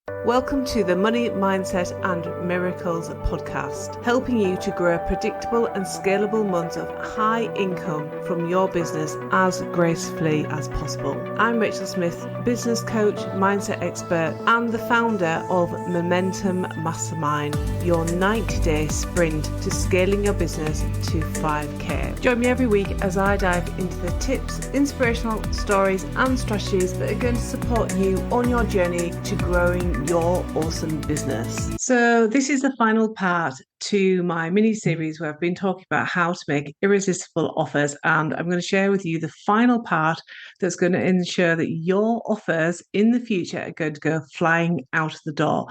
Welcome to the Money, Mindset and Miracles podcast, helping you to grow predictable and scalable months of high income from your business as gracefully as possible. I'm Rachel Smith, business coach, mindset expert, and the founder of Momentum Mastermind, your 90-day sprint to scaling your business to 5K. Join me every week as I dive into the tips, inspirational stories, and strategies that are going to support you on your journey to growing your awesome business. So this is the final part to my mini series where I've been talking about how to make irresistible offers, and I'm going to share with you the final part that's going to ensure that your offers in the future are going to go flying out of the door.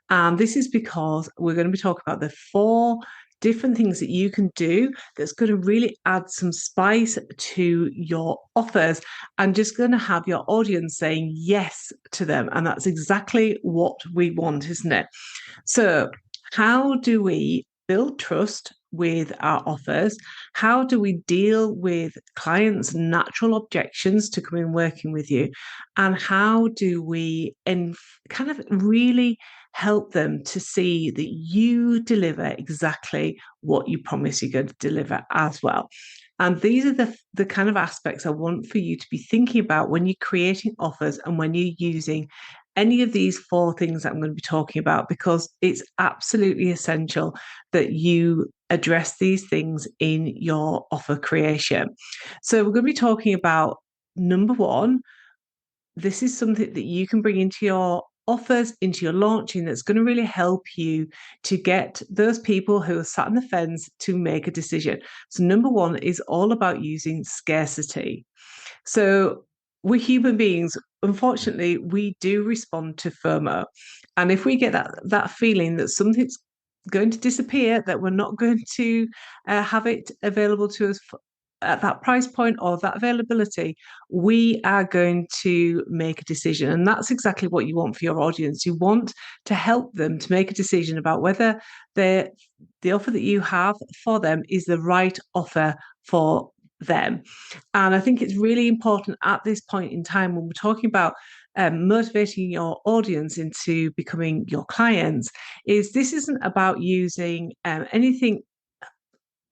And this is because we're going to be talking about the 4 different things that you can do that's going to really add some spice to your offers and just going to have your audience saying yes to them. And that's exactly what we want, isn't it? So how do we build trust with our offers? How do we deal with clients' natural objections to coming working with you? And how do we kind of really help them to see that you deliver exactly what you promise you're going to deliver as well? And these are the kind of aspects I want for you to be thinking about when you're creating offers and when you're using any of these 4 things that I'm going to be talking about, because it's absolutely essential that you address these things in your offer creation. So we're going to be talking about number 1. This is something that you can bring into your offers, into your launching, that's going to really help you to get those people who are sat on the fence to make a decision. So number 1 is all about using scarcity. So we're human beings. Unfortunately, we do respond to FOMO. And if we get that feeling that something's going to disappear, that we're not going to have it available to us at that price point or that availability, we are going to make a decision. And that's exactly what you want for your audience. You want to help them to make a decision about whether the offer that you have for them is the right offer for them. And I think it's really important at this point in time when we're talking about motivating your audience into becoming your clients, is this isn't about using anything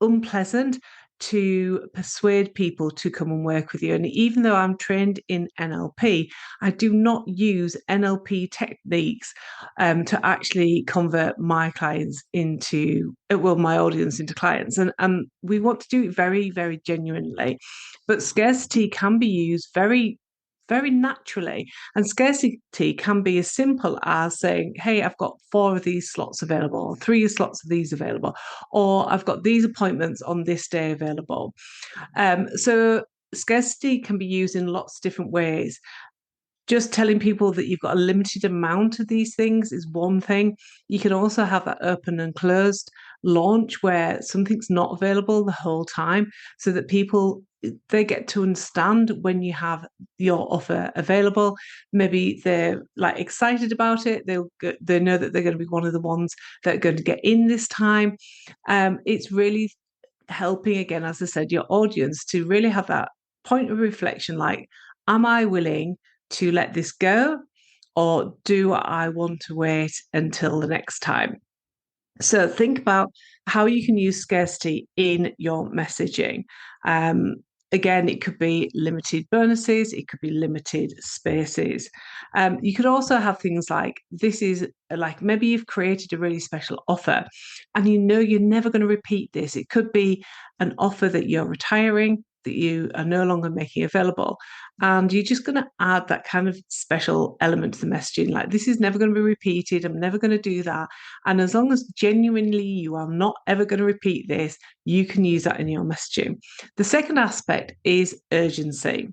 unpleasant to persuade people to come and work with you. And even though I'm trained in NLP, I do not use NLP techniques to actually convert my clients into, my audience into clients. And we want to do it very, very genuinely. But scarcity can be used very, very naturally. And scarcity can be as simple as saying, hey, I've got 4 of these slots available, or 3 slots of these available, or I've got these appointments on this day available. So scarcity can be used in lots of different ways. Just telling people that you've got a limited amount of these things is one thing. You can also have that open and closed launch where something's not available the whole time, so that they get to understand when you have your offer available. Maybe they're like excited about it. They know that they're going to be one of the ones that are going to get in this time. It's really helping, again, as I said, your audience to really have that point of reflection, like, am I willing to let this go, or do I want to wait until the next time? So think about how you can use scarcity in your messaging. Again, it could be limited bonuses, it could be limited spaces. You could also have things like, this is like, maybe you've created a really special offer and you know you're never going to repeat this. It could be an offer that you're retiring, that you are no longer making available. And you're just going to add that kind of special element to the messaging, like, this is never going to be repeated. I'm never going to do that. And as long as genuinely you are not ever going to repeat this, you can use that in your messaging. The second aspect is urgency.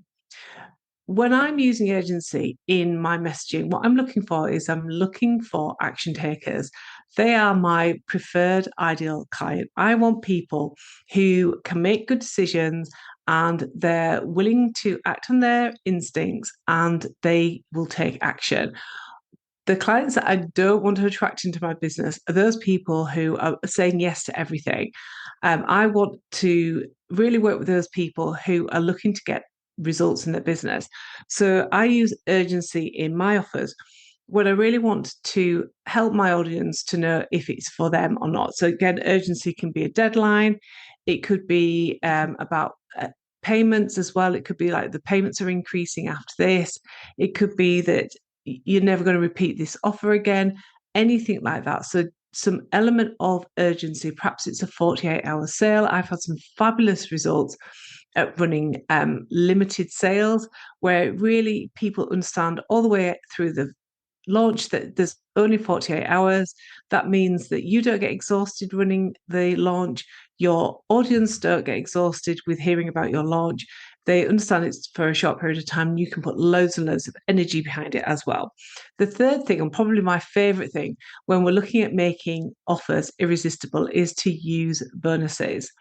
When I'm using urgency in my messaging, what I'm looking for action takers. They are my preferred ideal client. I want people who can make good decisions and they're willing to act on their instincts and they will take action. The clients that I don't want to attract into my business are those people who are saying yes to everything. I want to really work with those people who are looking to get results in their business. So I use urgency in my offers. when I really want to help my audience to know if it's for them or not. So again, urgency can be a deadline. It could be about payments as well. It could be like the payments are increasing after this. It could be that you're never going to repeat this offer again, anything like that. So some element of urgency. Perhaps it's a 48-hour sale. I've had some fabulous results at running limited sales where really people understand all the way through the launch that there's only 48 hours. That means that you don't get exhausted running the launch. Your audience don't get exhausted with hearing about your launch. They understand it's for a short period of time. You can put loads and loads of energy behind it as well. The third thing, and probably my favorite thing when we're looking at making offers irresistible, is to use bonuses.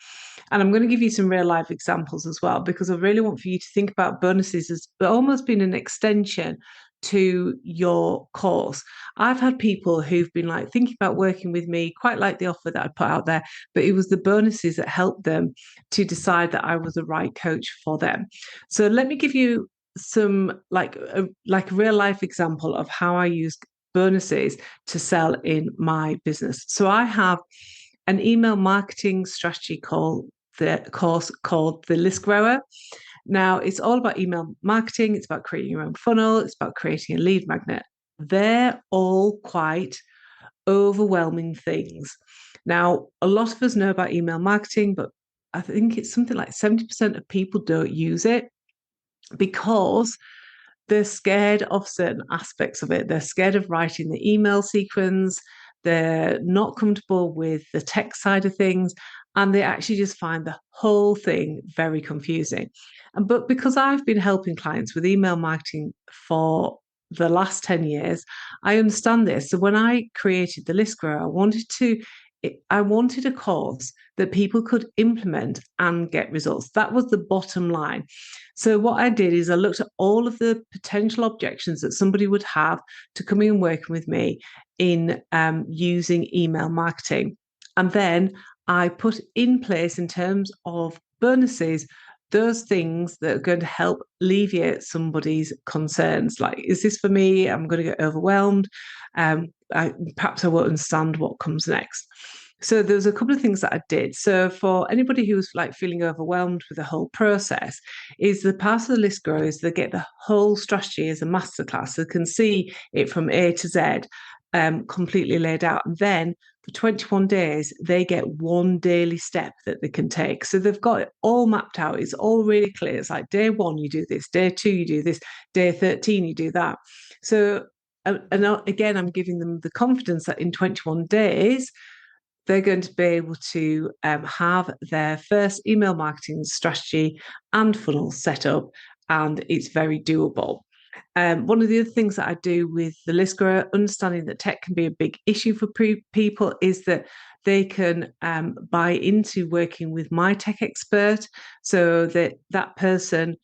And I'm going to give you some real life examples as well, because I really want for you to think about bonuses as almost being an extension to your course. I've had people who've been like thinking about working with me, quite like the offer that I put out there, but it was the bonuses that helped them to decide that I was the right coach for them. So let me give you some like a real life example of how I use bonuses to sell in my business. So I have an email marketing strategy course called the List Grower. Now, it's all about email marketing. It's about creating your own funnel. It's about creating a lead magnet. They're all quite overwhelming things. Now, a lot of us know about email marketing, but I think it's something like 70% of people don't use it because they're scared of certain aspects of it. They're scared of writing the email sequence. They're not comfortable with the tech side of things. And they actually just find the whole thing very confusing. But because I've been helping clients with email marketing for the last 10 years, I understand this. So when I created the List Grower, I wanted a course that people could implement and get results. That was the bottom line. So what I did is I looked at all of the potential objections that somebody would have to coming and working with me in using email marketing. And then I put in place, in terms of bonuses, those things that are going to help alleviate somebody's concerns. Like, is this for me? I'm going to get overwhelmed. Perhaps I won't understand what comes next. So there's a couple of things that I did. So for anybody who's like feeling overwhelmed with the whole process, is the part of the List Grower is they get the whole strategy as a masterclass. They can see it from A to Z, completely laid out. And then for 21 days, they get one daily step that they can take. So they've got it all mapped out. It's all really clear. It's like day 1, you do this, day 2, you do this, day 13, you do that. So, and again, I'm giving them the confidence that in 21 days, they're going to be able to have their first email marketing strategy and funnel set up, and it's very doable. One of the other things that I do with the List Grower, understanding that tech can be a big issue for people, is that they can buy into working with my tech expert, so that person,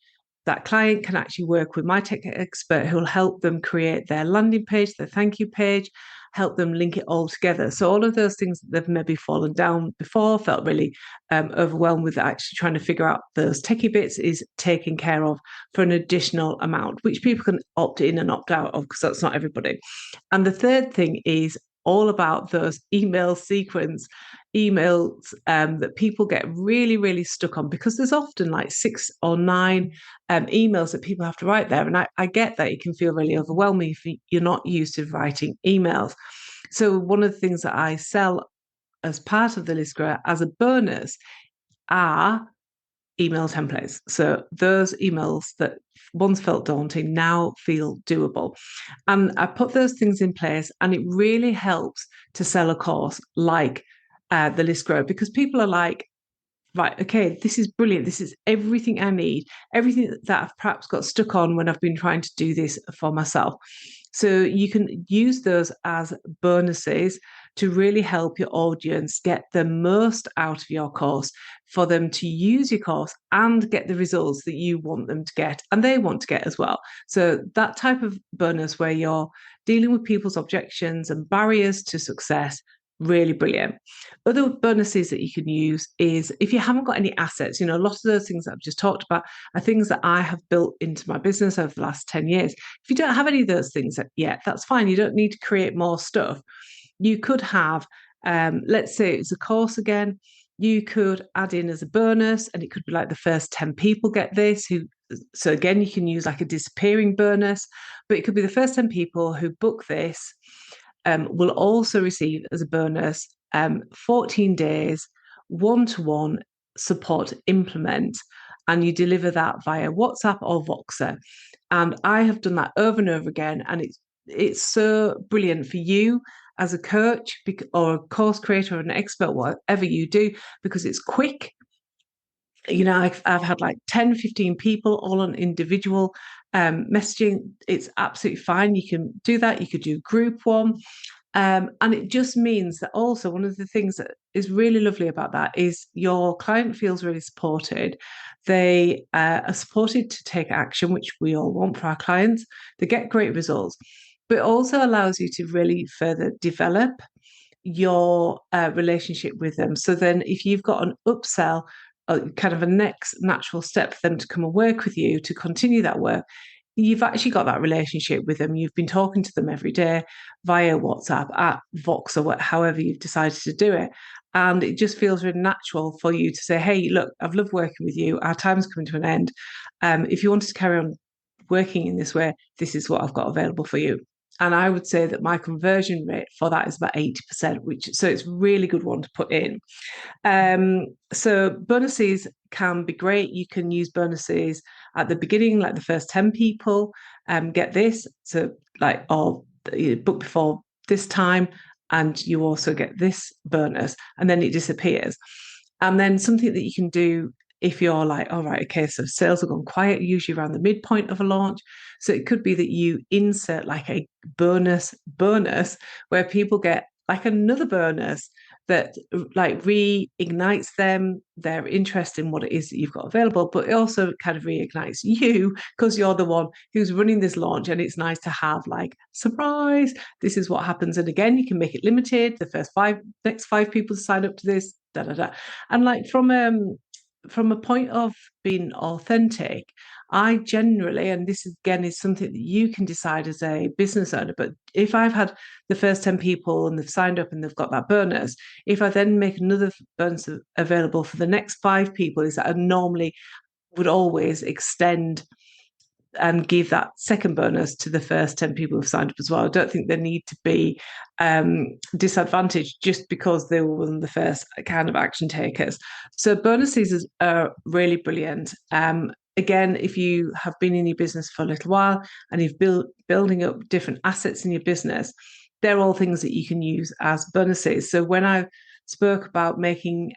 that client, can actually work with my tech expert who will help them create their landing page, their thank you page, help them link it all together. So all of those things that they've maybe fallen down before, felt really overwhelmed with actually trying to figure out those techie bits, is taken care of for an additional amount, which people can opt in and opt out of, because that's not everybody. And the third thing is all about those email sequence emails that people get really, really stuck on, because there's often like 6 or 9 emails that people have to write there. And I get that it can feel really overwhelming if you're not used to writing emails. So one of the things that I sell as part of the List Grower as a bonus are email templates. So those emails that once felt daunting now feel doable. And I put those things in place, and it really helps to sell a course like the List Grower, because people are like, right, okay, this is brilliant. This is everything I need, everything that I've perhaps got stuck on when I've been trying to do this for myself. So you can use those as bonuses to really help your audience get the most out of your course, for them to use your course and get the results that you want them to get and they want to get as well. So that type of bonus where you're dealing with people's objections and barriers to success Really brilliant. Other bonuses that you can use is if you haven't got any assets, a lot of those things that I've just talked about are things that I have built into my business over the last 10 years. If you don't have any of those things yet, that's fine. You don't need to create more stuff. You could have, let's say it's a course again, you could add in as a bonus, and it could be like the first 10 people get this so again, you can use like a disappearing bonus, but it could be the first 10 people who book this will also receive as a bonus 14 days one-to-one support implement, and you deliver that via WhatsApp or Voxer. And I have done that over and over again, and it's so brilliant for you as a coach or a course creator or an expert, whatever you do, because it's quick. I've had like 10, 15 people all on individual messaging. It's absolutely fine. You can do that. You could do group one. And it just means that also one of the things that is really lovely about that is your client feels really supported. They are supported to take action, which we all want for our clients. They get great results, but it also allows you to really further develop your relationship with them. So then if you've got an upsell, kind of a next natural step for them to come and work with you to continue that work, you've actually got that relationship with them. You've been talking to them every day via WhatsApp, at Vox, or however you've decided to do it. And it just feels really natural for you to say, hey, look, I've loved working with you. Our time's coming to an end. If you wanted to carry on working in this way, this is what I've got available for you. And I would say that my conversion rate for that is about 80%, so it's a really good one to put in. So bonuses can be great. You can use bonuses at the beginning, like the first 10 people get this. So or book before this time, and you also get this bonus, and then it disappears. And then something that you can do if you're like, all right, okay, so sales have gone quiet, usually around the midpoint of a launch. So it could be that you insert like a bonus where people get like another bonus that like reignites their interest in what it is that you've got available, but it also kind of reignites you because you're the one who's running this launch, and it's nice to have like, surprise, this is what happens. And again, you can make it limited, the next five people to sign up to this, da da da. And like from a point of being authentic, I generally, and this again is something that you can decide as a business owner, but if I've had the first 10 people and they've signed up and they've got that bonus, if I then make another bonus available for the next 5 people, is that I normally would always extend and give that second bonus to the first 10 people who've signed up as well. I don't think they need to be disadvantaged just because they were one of the first kind of action takers. So bonuses are really brilliant. Again, if you have been in your business for a little while and you've building up different assets in your business, they're all things that you can use as bonuses. So when I spoke about making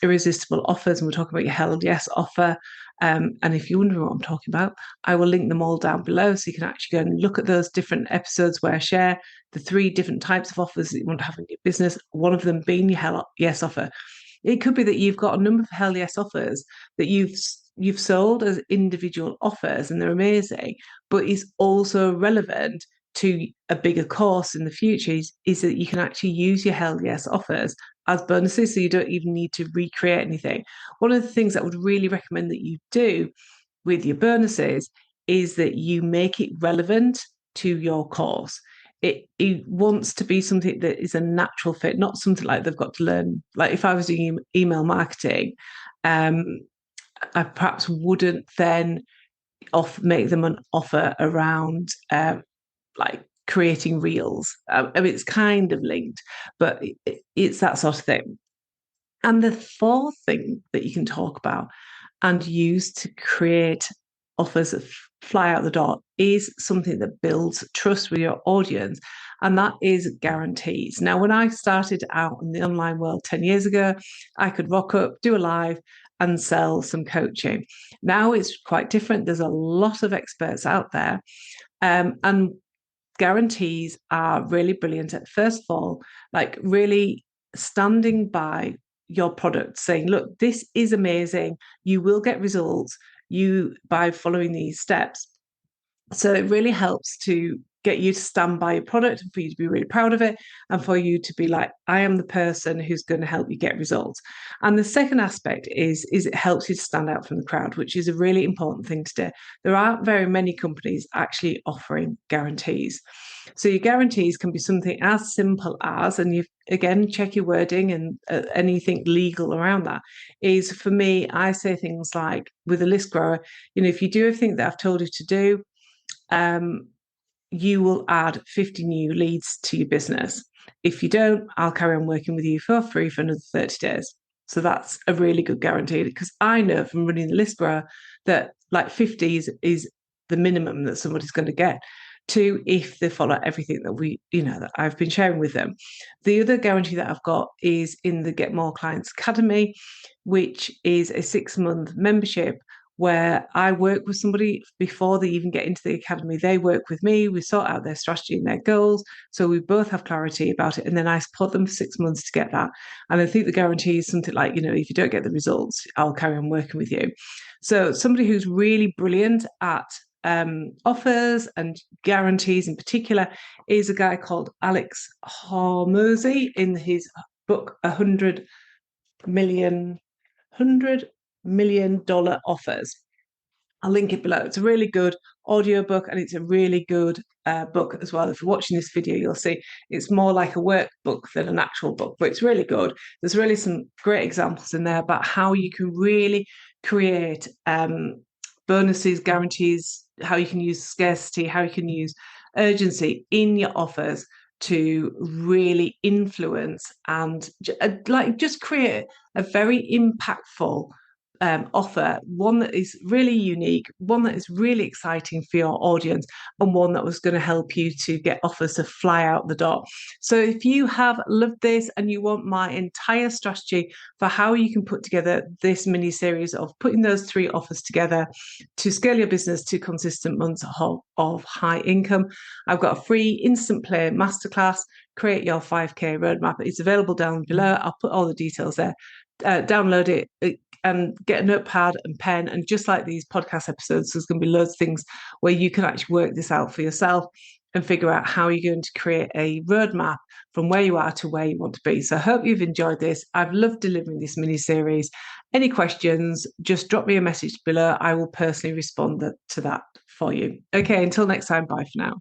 irresistible offers, and we're talking about your Hell Yes offer, and if you're wondering what I'm talking about, I will link them all down below so you can actually go and look at those different episodes where I share the 3 different types of offers that you want to have in your business, one of them being your Hell Yes offer. It could be that you've got a number of Hell Yes offers that you've sold as individual offers, and they're amazing, but is also relevant to a bigger course in the future is that you can actually use your Hell Yes offers as bonuses, so you don't even need to recreate anything. One of the things that I would really recommend that you do with your bonuses is that you make it relevant to your course. It wants to be something that is a natural fit, not something like they've got to learn. Like if I was doing email marketing, I perhaps wouldn't then make them an offer around like creating reels. I mean, it's kind of linked, but it's that sort of thing. And the 4th thing that you can talk about and use to create offers that fly out the door is something that builds trust with your audience, and that is guarantees. Now, when I started out in the online world 10 years ago, I could rock up, do a live, and sell some coaching. Now it's quite different. There's a lot of experts out there, and guarantees are really brilliant at, first of all, like really standing by your product, saying, look, this is amazing. You will get results by following these steps. So it really helps to get you to stand by your product and for you to be really proud of it and for you to be like, I am the person who's going to help you get results. And the second aspect is it helps you to stand out from the crowd, which is a really important thing to do. There aren't very many companies actually offering guarantees. So your guarantees can be something as simple as, and you again check your wording and anything legal around that is, for me, I say things like with a list grower, if you do everything that I've told you to do, you will add 50 new leads to your business. If you don't, I'll carry on working with you for free for another 30 days. So that's a really good guarantee, because I know from running the list grower that like 50 is the minimum that somebody's going to get to, if they follow everything that that I've been sharing with them. The other guarantee that I've got is in the Get More Clients Academy, which is a 6-month membership where I work with somebody before they even get into the academy. They work with me, we sort out their strategy and their goals, so we both have clarity about it, and then I support them for 6 months to get that. And I think the guarantee is something like, if you don't get the results, I'll carry on working with you. So somebody who's really brilliant at offers and guarantees in particular is a guy called Alex Hormozy in his book $100 million offers. I'll link it below. It's a really good audiobook, and it's a really good book as well. If you're watching this video, you'll see it's more like a workbook than an actual book, but it's really good. There's really some great examples in there about how you can really create bonuses, guarantees, how you can use scarcity, how you can use urgency in your offers to really influence and just create a very impactful offer, one that is really unique, one that is really exciting for your audience, and one that was going to help you to get offers to fly out the door. So if you have loved this and you want my entire strategy for how you can put together this mini series of putting those 3 offers together to scale your business to consistent months of high income, I've got a free instant play masterclass, Create Your 5K Roadmap. It's available down below. I'll put all the details there. Download it and get a notepad and pen, and just like these podcast episodes, there's going to be loads of things where you can actually work this out for yourself and figure out how you're going to create a roadmap from where you are to where you want to be. So I hope you've enjoyed this. I've loved delivering this mini series. Any questions, just drop me a message below. I will personally respond to that for you. Okay, until next time, bye for now.